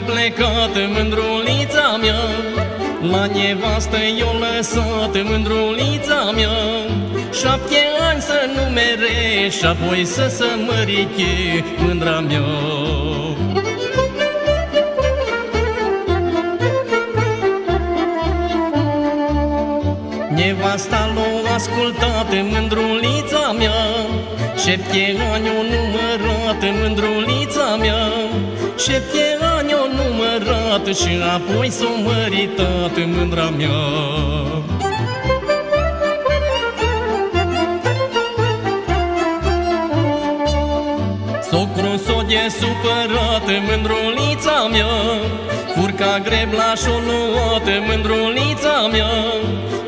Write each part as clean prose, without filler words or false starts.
plecat, mândrulița mea. La nevastă i-o lăsat, mândrulița mea. 7 ani să numere și apoi să se măriche, mândra mea. Nevasta l-a ascultat, mândrulița mea. 7 ani o numărat, mândrulița mea. 7 ani o numărat și apoi s-o măritat, mândra mea. Socru s-o de supărat, mândrulița mea. Furca grebla și-o luat, mândrulița mea.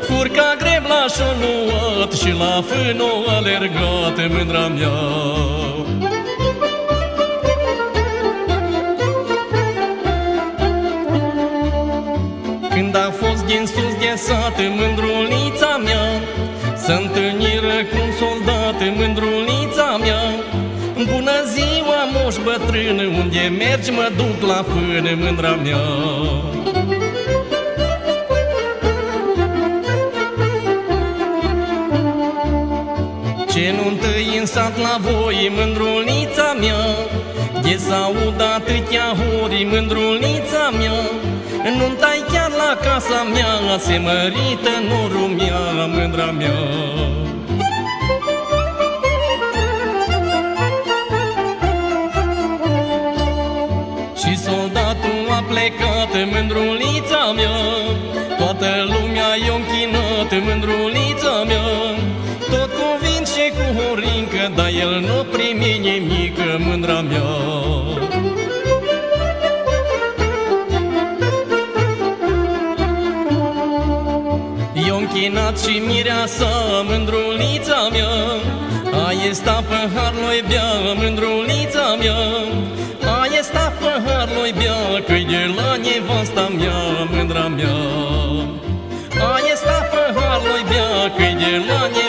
Furca grebla și-o luat și la fân o alergat, mândra mea. Când a fost din sus de sat, mândrulița mea, se întâlniră cu un soldat, mândrulița mea. Bună ziua, moș bătrân, unde mergi mă duc la fân, mândra mea. Ce nu-ntâi în sat la voi, mândrulița mea, de s-aud atâtea hori, mândrulița mea. Nu-ntai chiar la casa mea, se mărită norul mea, mândra mea. Și soldatul a plecat, mândrulița mea. Toată lumea i-o închinat, mândrulița mea. Tot cu vin și cu horincă, dar el nu primi nimică, mândra mea. I-o închinat și mireasa, mândrulița mea. Aie sta păhar-loi bea, mândrulița mea. Aie sta păhar-loi bea, că-i de la nevasta mea, mândra mea. Aie sta păhar-loi bea, că-i de la nevasta mea.